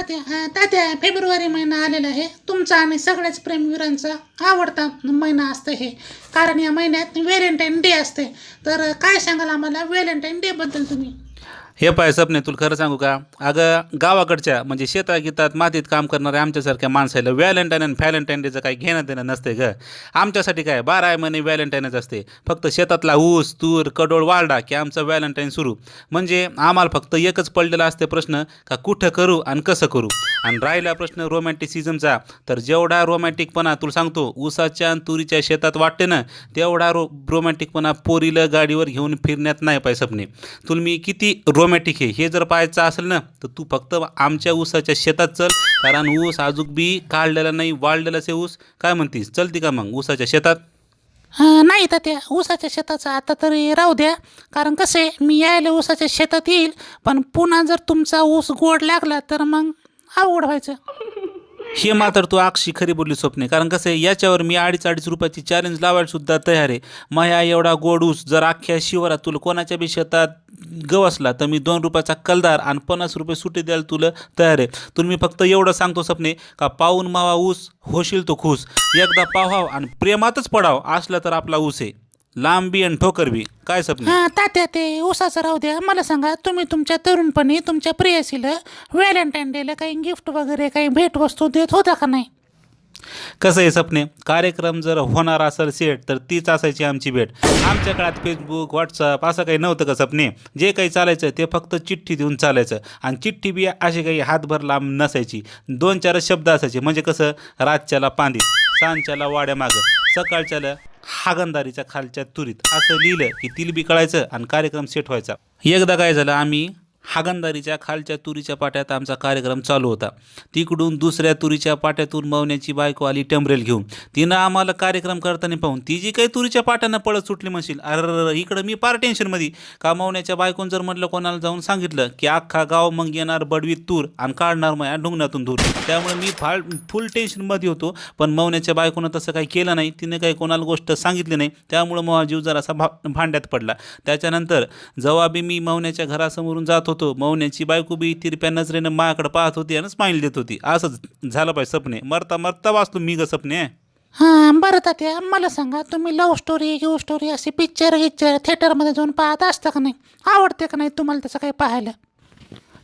तात्या February महिना आलेला आहे तुमचा आणि सगळ्याच प्रेमवीरांचा आवडता महिना असतं हे. कारण या महिन्यात व्हॅलेंटाईन डे असते. तर काय सांगाल आम्हाला व्हॅलेंटाईन डे बद्दल तुम्ही? हे पाय सपने, तुला खरं सांगू का? अगं गावाकडच्या म्हणजे शेतात मातीत काम करणाऱ्या आमच्यासारख्या माणसाला व्हॅलेंटाईन आणि फॅलेंटाईन डेचं काही घेणं देणं नसते ग. आमच्यासाठी काय 12 महिने व्हॅलेंटाईनच असते. फक्त शेतातला ऊस तूर कडोळ वाळला की आमचं व्हॅलेंटाईन सुरू. म्हणजे आम्हाला फक्त एकच पडलेला असते प्रश्न का कुठं करू आणि कसं करू. आणि राहिला प्रश्न रोमॅन्टिसिझमचा, तर जेवढा रोमॅन्टिकपणा तुला सांगतो ऊसाच्या आणि तुरीच्या शेतात वाटते ना, तेवढा रोमॅन्टिकपणा पोरीला गाडीवर घेऊन फिरण्यात नाही पाय सपने. तुला मी किती रोमॅन्टिक आहे हे जर पाहायचं असेल ना, तर तू फक्त आमच्या ऊसाच्या शेतात चल. कारण ऊस अजून बी काढलेला नाही, वाढलेलाच आहे ऊस. काय म्हणतीस, चलती का मग ऊसाच्या शेतात? नाही तात्या, ऊसाच्या शेताचं आता तरी राहू द्या. कारण कसं आहे, मी यायला ऊसाच्या शेतात येईल, पण पुन्हा जर तुमचा ऊस गोड लागला तर मग अवघड व्हायचं. हे मात्र तू अक्षी खरी बोलली स्वप्ने. कारण कसं आहे, याच्यावर मी 2.5 रुपयाची चॅलेंज लावायला सुद्धा तयार आहे. माया एवढा गोड ऊस जर अख्ख्या शिवारात तुला कोणाच्या बी शेतात गवसला तर मी 2 रुपयाचा कलदार आणि 50 रुपये सुटे द्यायला तुला तयार आहे. तुला मी फक्त एवढं सांगतो स्वप्ने का पाहून मावा ऊस होशील तो खुश. एकदा पाहाव आणि प्रेमातच पडाव असला तर आपला ऊस आहे लांबी आणि ठोकरबी. काय स्वप्ने? तात्या ते ऊसाचं राहू द्या. मला सांगा, तुम्ही तुमच्या तरुणपणी तुमच्या प्रेयसीला व्हॅलेंटाईन डेला काही गिफ्ट वगैरे काही भेटवस्तू देत होता का नाही? कसं आहे सपने, कार्यक्रम जर होणार असेल सेट तर तीच असायची आमची भेट. आमच्या काळात फेसबुक व्हॉट्सअप असं काही नव्हतं का सपने. जे काही चालायचं ते फक्त चिठ्ठी देऊन चालायचं. आणि चिठ्ठी बी अशी काही हातभर लांब नसायची. 2-4 शब्द असायचे. म्हणजे कसं, रातच्याला पांदीत, सांजच्याला वाड्या मागं, सकाळच्याला हागंदारीच्या खालच्या तुरीत असं लिहिलं की तिला बी कळायचं आणि कार्यक्रम सेट व्हायचा. एकदा काय झालं, आम्ही हागंदारीच्या खालच्या तुरीच्या पाट्यात आमचा कार्यक्रम चालू होता. तिकडून दुसऱ्या तुरीच्या पाट्यातून मौन्याची बायको आली टंबरेल घेऊन. तिनं आम्हाला कार्यक्रम करताना पाहून ती जी काही तुरीच्या पाट्यानं पळत सुटली म्हणशील. अरे इकडं मी फार टेन्शनमध्ये. का मौन्याच्या बायकोन जर म्हटलं कोणाला जाऊन सांगितलं की अख्खा गाव मग येणार बडवीत तूर आणि काढणार मग ढुंगणातून दूर. त्यामुळे मी फुल टेन्शनमध्ये होतो. पण मौन्याच्या बायकोनं तसं काही केलं नाही. तिने काही कोणाला गोष्ट सांगितली नाही. त्यामुळं मग जीव जरासा भांड्यात पडला. त्याच्यानंतर जेव्हा बी मी मौन्याच्या घरासमोरून जात होतो, मौन्याची बायको बी तिरप्या नजरेनं माझ्याकडे पाहत होती आणि स्माईल देत होती. असंच झालं पाहिजे सपने. मरता मरता वाचलो मी ग सपने. बरं तात्या, मला सांगा, तुम्ही लव्ह स्टोरी गिव्ह स्टोरी असे पिक्चर थिएटरमध्ये जाऊन पाहत असता का नाही? आवडते का नाही तुम्हाला तसं काही पाहायला?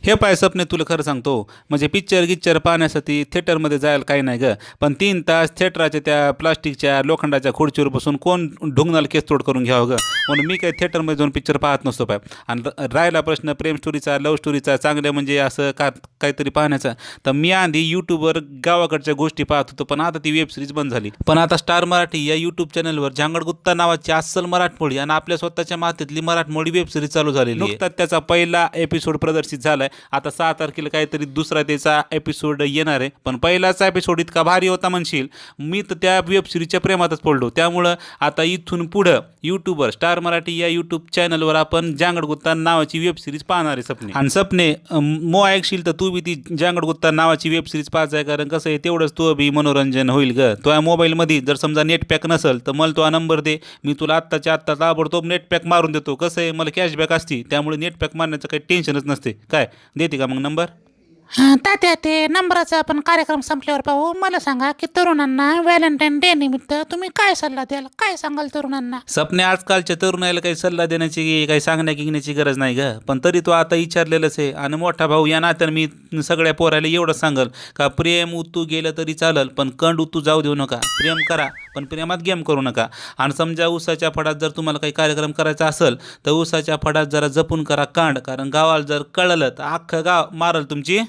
हे पाय सपने, तुला खरं सांगतो, म्हणजे पिक्चर पाहण्यासाठी थिएटरमध्ये जायला काही नाही ग. पण 3 तास थिएटरच्या त्या प्लास्टिकच्या लोखंडाच्या खुर्चीवर बसून कोण ढुंगणाला केस तोड करून घ्यावं ग. म्हणून मी काही थिएटरमध्ये जाऊन पिक्चर पाहत नसतो पाय. आणि राहिला प्रश्न प्रेम स्टोरीचा लव्ह स्टोरीचा चांगल्या म्हणजे असं काहीतरी पाहण्याचा, तर मी आधी यूट्यूबवर गावाकडच्या गोष्टी पाहत होतो. पण आता ती वेब सिरीज बंद झाली. पण आता स्टार मराठी या यूट्यूब चॅनलवर झांगडगुत्ता नावाची अस्सल मराठमोळी आणि आपल्या स्वतःच्या मातीतली मराठमोळी वेब सिरीज चालू झालेली. नुकताच त्याचा पहिला एपिसोड प्रदर्शित झालाय. आता 6 तारखेला काहीतरी दुसरा त्याचा एपिसोड येणार आहे. पण पहिलाचा एपिसोड इतका भारी होता म्हणशील, मी तर त्या वेब सिरीजच्या प्रेमातच पडलो. त्यामुळं आता इथून पुढं यूट्यूबवर स्टार मराठी या यूट्यूब चॅनलवर आपण झांगडगुत्ता नावाची वेब सिरीज पाहणार आहे सपने. आणि सपने मो ऐकशील तर तू बी ती झांगडगुत्ता नावाची वेब सिरीज पाहायचं. कारण कसं आहे, तेवढंच तो बी मनोरंजन होईल ग. तो या मोबाईलमध्ये जर समजा नेट पॅक नसेल तर मला तो नंबर दे, मी तुला आत्ताच्या आत्ता ताबडतोब नेट पॅक मारून देतो. कसं आहे, मला कॅशबॅक असते त्यामुळे नेट पॅक मारण्याचं काही टेन्शनच नसते. काय देते का मग नंबर? तात्या, ते नंबराचा आपण कार्यक्रम संपल्यावर पाहू. मला सांगा की तरुणांना व्हॅलेंटाईन डे निमित्त तुम्ही काय सल्ला द्याल? काय सांगाल तरुणांना? सपने, आजकालच्या तरुणाला काही सल्ला देण्याची काही सांगण्याची गरज नाही ग. पण तरी तो आता विचारलेलंच आहे. आणि मोठा भाऊ या नात्यानं मी सगळ्या पोरायला एवढंच सांगल का प्रेम उतू गेलं तरी चालेल, पण कंड उतू जाऊ देऊ नका. प्रेम करा पण प्रेमात गेम करू नका. आणि समजा ऊसाच्या फडात जर तुम्हाला काही कार्यक्रम करायचा असेल तर ऊसाच्या फडात जरा जपून करा कांड. कारण गावाला जर कळलं तर अख्खं गाव मारल तुमची.